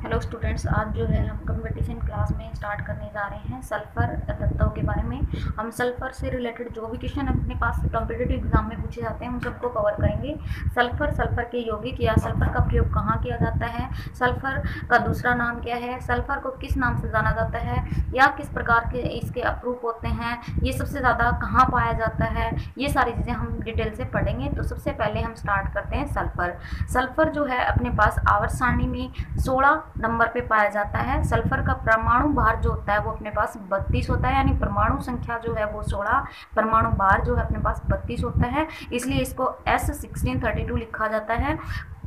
Hello students, आज जो है हम कंपटीशन क्लास में स्टार्ट करने जा रहे हैं सल्फर तत्वों के बारे में। हम सल्फर से रिलेटेड जो भी क्वेश्चन अपने पास कॉम्पिटिटिव एग्जाम में पूछे जाते हैं उन सबको कवर करेंगे। सल्फर के यौगिक या सल्फर का प्रयोग कहाँ किया जाता है, सल्फर का दूसरा नाम क्या है, सल्फर को किस नाम से जाना जाता है या किस प्रकार के इसके अप्रूप होते हैं, ये सबसे ज़्यादा कहाँ पाया जाता है, ये सारी चीज़ें हम डिटेल से पढ़ेंगे। तो सबसे पहले हम स्टार्ट करते हैं सल्फर जो है अपने पास आवर्त सारणी में 16 नंबर पे पाया जाता है। सल्फर का परमाणु भार जो होता है वो अपने पास 32 होता है, यानी परमाणु संख्या जो है वो 16, परमाणु भार जो है अपने पास 32 होता है, इसलिए इसको S1632 लिखा जाता है।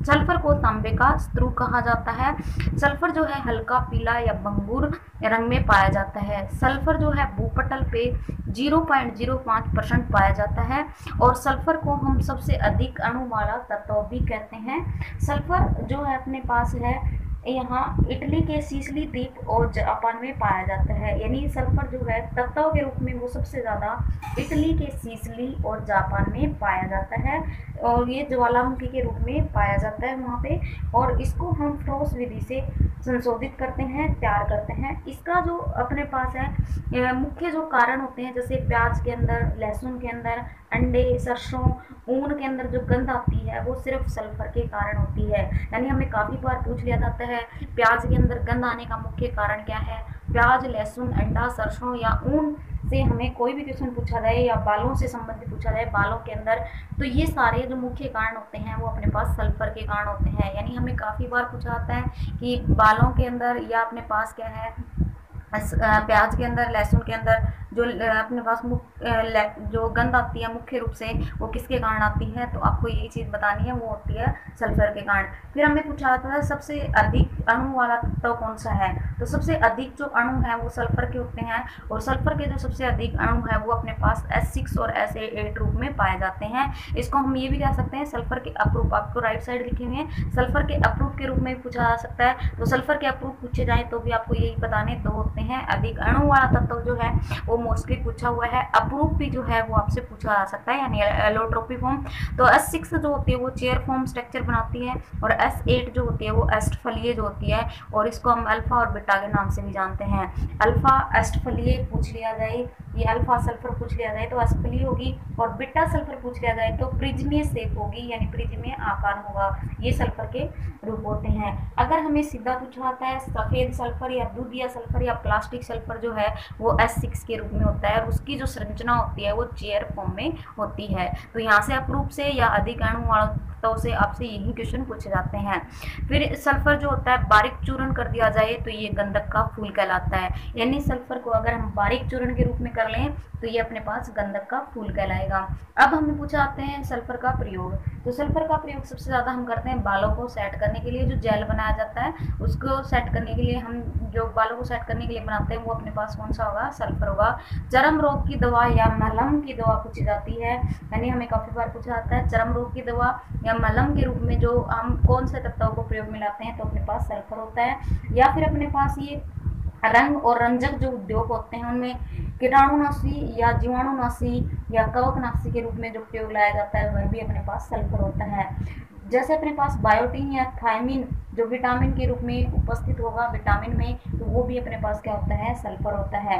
सल्फर को तांबे का स्तरू कहा जाता है। सल्फर जो है हल्का पीला या बंगूर रंग में पाया जाता है। सल्फर जो है भूपटल पे 0.05% पाया जाता है और सल्फर को हम सबसे अधिक अणु वाला तत्व भी कहते हैं। सल्फर जो है अपने पास है यहाँ इटली के सीसली द्वीप और जापान में पाया जाता है, यानी सल्फर जो है तत्व के रूप में वो सबसे ज़्यादा इटली के सीसली और जापान में पाया जाता है और ये ज्वालामुखी के रूप में पाया जाता है वहाँ पे, और इसको हम ठोस विधि से संशोधित करते हैं, तैयार करते हैं। इसका जो अपने पास है मुख्य जो कारण होते हैं, जैसे प्याज के अंदर, लहसुन के अंदर, अंडे, सरसों, ऊन के अंदर जो गंध आती है वो सिर्फ सल्फर के कारण होती है। यानी हमें काफ़ी बार पूछ लिया जाता है प्याज के अंदर गंध आने का मुख्य कारण क्या है। प्याज, लहसुन, अंडा, सरसों या ऊन से हमें कोई भी क्वेश्चन पूछा जाए या बालों से संबंधित पूछा जाए, बालों के अंदर, तो ये सारे जो मुख्य कारण होते हैं वो अपने पास सल्फर के कारण होते हैं। यानी हमें काफ़ी बार पूछा जाता है कि बालों के अंदर या अपने पास क्या है, प्याज के अंदर, लहसुन के अंदर जो अपने पास जो गंध आती है मुख्य रूप से वो किसके कारण आती है, तो आपको यही चीज़ बतानी है, वो होती है सल्फर के कारण। फिर हमें पूछा जाता है सबसे अधिक अणु वाला तत्व कौन सा है, तो सबसे अधिक जो अणु है वो सल्फर के होते हैं और सल्फर के जो सबसे अधिक अणु है वो अपने पास S6 और SA8 रूप में पाए जाते हैं। इसको हम ये भी कह सकते हैं सल्फर के अप्रूप, आपको राइट साइड लिखे हुए हैं, सल्फर के अप्रूप के रूप में भी पूछा जा सकता है। तो सल्फर के अप्रूप पूछे जाए तो भी आपको यही बताने दो होते हैं। अधिक अणु वाला तत्व जो है वो मोस्टली पूछा हुआ है, अप्रूप भी जो है वो आपसे पूछा जा सकता है, यानी एलोट्रोपी फॉर्म। तो S6 जो होती है वो चेयर फॉर्म स्ट्रक्चर बनाती है और S8 जो होती है वो एस्टफलीय जो होती है, और इसको हम अल्फा और बीटा के नाम से भी जानते हैं। अल्फा एस्टफलीय पूछ लिया जाए, ये अल्फा सल्फर पूछ लिया जाए तो एस्टफलीय होगी, और बीटा सल्फर पूछ लिया जाए तो प्रिज्मीय शेप होगी, यानी प्रिज्मीय आकार होगा। ये सल्फर के रूप होते हैं। अगर हमें सीधा पूछा जाता है सफ़ेद सल्फर या दूधिया सल्फर या प्लास्टिक सल्फर जो है वो S6 के रूप में होता है और उसकी जो संरचना होती है वो चेयर फॉर्म में होती है। तो यहाँ से अप्रूप से या अधिक अणु वाला तो से आपसे यही क्वेश्चन पूछे जाते हैं। फिर सल्फर जो होता है बारीक चूर्ण कर दिया जाए तो ये गंधक का फूल कहलाता है, यानी सल्फर को अगर हम बारीक चूर्ण के रूप में कर लें तो ये अपने पास गंधक का फूल कहलाएगा। अब हमें पूछा जाते हैं सल्फर का प्रयोग, तो सल्फर का प्रयोग सबसे ज़्यादा हम करते हैं बालों को सेट करने के लिए। जो जेल बनाया जाता है उसको सेट करने के लिए, हम जो बालों को सेट करने के लिए बनाते हैं वो अपने पास कौन सा होगा, सल्फर होगा। चर्म रोग की दवा या मलहम की दवा पूछी जाती है, यानी हमें काफ़ी बार पूछा जाता है चर्म रोग की दवा या मलहम के रूप में जो हम कौन से तत्वों को प्रयोग में लाते हैं, तो अपने पास सल्फर होता है। या फिर अपने पास ये रंग और रंजक जो उद्योग होते हैं उनमें कीटाणुनाशी या जीवाणुनाशी या कवकनाशी के रूप में जो प्रयोग लाया जाता है वह भी अपने पास सल्फर होता है। जैसे अपने पास बायोटीन या थायमिन जो विटामिन के रूप में उपस्थित होगा विटामिन में, तो वो भी अपने पास क्या होता है, सल्फर होता है।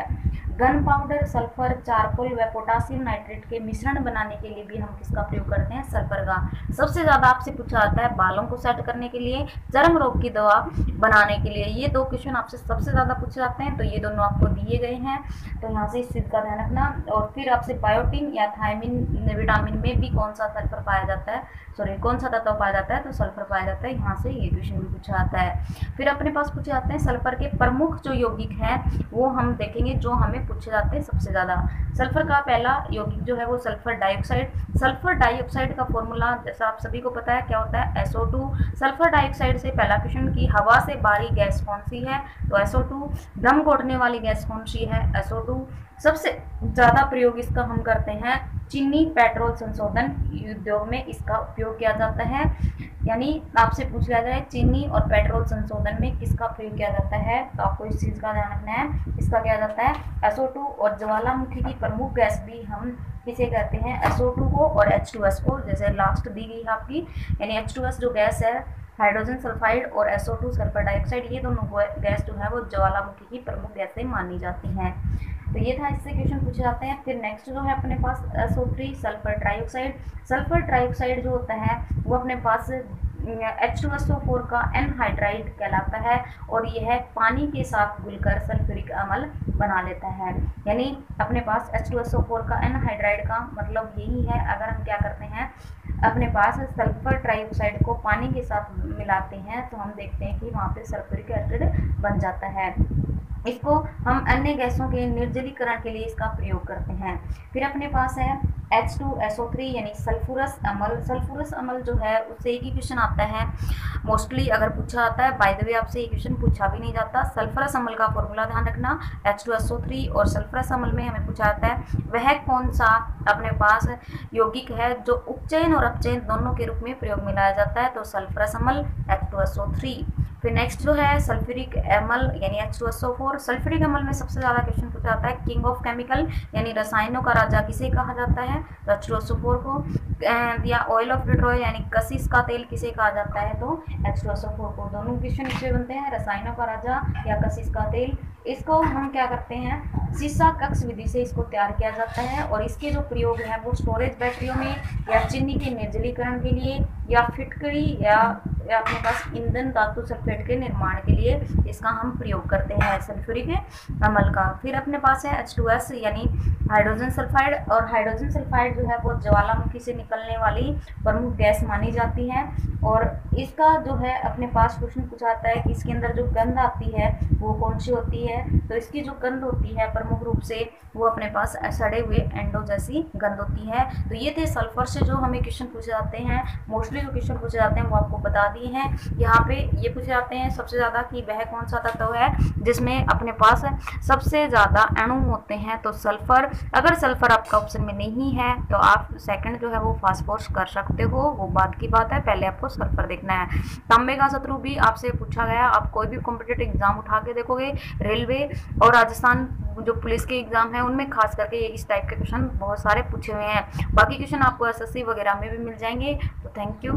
गन पाउडर, सल्फर, चारकोल व पोटासियम नाइट्रेट के मिश्रण बनाने के लिए भी हम किसका प्रयोग करते हैं, सल्फर का। सबसे ज़्यादा आपसे पूछा जाता है बालों को सेट करने के लिए, चर्म रोग की दवा बनाने के लिए। ये दो क्वेश्चन आपसे सबसे ज़्यादा पूछे जाते हैं, तो ये दोनों आपको दिए गए हैं, तो यहाँ से इस चीज़ का ध्यान रखना। और फिर आपसे बायोटीन या थायमिन विटामिन में भी कौन सा सल्फर पाया जाता है, कौन सा तत्व पाया जाता है, तो सल्फर पाया जाता है। यहाँ से ये क्वेश्चन भी पूछा जाता है। फिर अपने पास पूछे जाते हैं सल्फर के प्रमुख जो यौगिक हैं वो हम देखेंगे जो हमें पूछे जाते हैं सबसे ज़्यादा। सल्फर का पहला यौगिक जो है वो सल्फर डाइऑक्साइड। सल्फर डाइऑक्साइड का फॉर्मूला जैसा आप सभी को पता है क्या होता है, SO2। सल्फर डाइऑक्साइड से पहला क्वेश्चन की हवा से बाहरी गैस कौन सी है, तो SO2। दम घोटने वाली गैस कौन सी है, SO2। सबसे ज़्यादा प्रयोग इसका हम करते हैं चीनी पेट्रोल संशोधन उद्योग में इसका उपयोग किया जाता है, यानी आपसे पूछ लिया जाए चीनी और पेट्रोल संशोधन में किसका प्रयोग किया जाता है, तो आपको इस चीज़ का ध्यान रखना है। इसका किया जाता है SO2। और ज्वालामुखी की प्रमुख गैस भी हम किसे कहते हैं, SO2 को और H2S को। जैसे लास्ट दी गई है आपकी, यानी H2S जो गैस है हाइड्रोजन सल्फाइड और SO2 सल्फर डाइऑक्साइड, ये दोनों गैस जो है वो ज्वालामुखी की प्रमुख गैसें मानी जाती हैं। तो ये था, इससे क्वेश्चन पूछे जाते हैं। फिर नेक्स्ट जो है अपने पास SO3 sulphur trioxide. Sulphur trioxide जो होता है वो अपने पास H2SO4 का एनहाइड्राइड कहलाता है और यह पानी के साथ घुलकर सल्फ्यूरिक अम्ल बना लेता है। यानी अपने पास H2SO4 का एनहाइड्राइड का मतलब यही है, अगर हम क्या करते हैं अपने पास सल्फर ट्राइऑक्साइड को पानी के साथ मिलाते हैं तो हम देखते हैं कि वहाँ पे सल्फ्यूरिक एसिड बन जाता है। इसको हम अन्य गैसों के निर्जलीकरण के लिए इसका प्रयोग करते हैं। फिर अपने पास है H2SO3 यानी सल्फुरस अम्ल। सल्फुरस अम्ल जो है उससे एक ही क्वेश्चन आता है मोस्टली, अगर पूछा आता है, बाय द वे आपसे ये क्वेश्चन पूछा भी नहीं जाता। सल्फरस अम्ल का फॉर्मूला ध्यान रखना, H2SO3 और सल्फरस अम्ल में हमें पूछा जाता है वह कौन सा अपने पास यौगिक है जो उपचयन और अपचयन दोनों के रूप में प्रयोग में लाया जाता है, तो सल्फरस अम्ल H2SO3। फिर नेक्स्ट जो है सल्फ्यूरिक अम्ल यानी H2SO4। सल्फ्यूरिक अम्ल में सबसे ज़्यादा क्वेश्चन पूछा जाता है किंग ऑफ केमिकल यानी रसायनों का राजा किसे कहा जाता है, तो H2SO4 को। या ऑयल ऑफ पेट्रोल यानी कशिश का तेल किसे कहा जाता है, तो H2SO4 को। दोनों क्वेश्चन इससे बनते हैं, रसायनों का राजा या कशिश का तेल। इसको हम क्या करते हैं, सीसा कक्ष विधि से इसको तैयार किया जाता है और इसके जो प्रयोग है वो स्टोरेज बैटरियों में या चीनी के निर्जलीकरण के लिए या फिटकरी या अपने पास ईंधन धातु सल्फेट के निर्माण के लिए इसका हम प्रयोग करते हैं सल्फ्यूरिक अम्ल का। फिर अपने पास है H2S यानी हाइड्रोजन सल्फाइड। और हाइड्रोजन सल्फाइड जो है वो ज्वालामुखी से निकलने वाली प्रमुख गैस मानी जाती है और इसका जो है अपने पास क्वेश्चन पूछा जाता है कि इसके अंदर जो गंध आती है वो कौन सी होती है, तो इसकी जो गंध होती है प्रमुख रूप से वो अपने पास सड़े हुए एंडो जैसी गंध होती है। तो ये थे सल्फर से जो हमें क्वेश्चन पूछे जाते हैं। मोस्टली जो क्वेश्चन पूछे जाते हैं वो आपको बता दिए हैं। यहाँ पे ये पूछे जाते हैं सबसे ज़्यादा कि वह कौन सा तत्व है जिसमें अपने पास सबसे ज़्यादा अणु होते हैं, तो सल्फर। अगर सल्फर आपका ऑप्शन में नहीं है तो आप सेकंड जो है वो फास्फोरस कर सकते हो, वो बात की बात है, पहले आपको सल्फर देखना है। तांबे का शत्रु भी आपसे पूछा गया, आप कोई भी कॉम्पिटेटिव एग्जाम उठा के देखोगे, रेलवे और राजस्थान जो पुलिस के एग्जाम है उनमें खास करके इस टाइप के क्वेश्चन बहुत सारे पूछे हुए हैं। बाकी क्वेश्चन आपको SSC वगैरह में भी मिल जाएंगे। तो थैंक यू।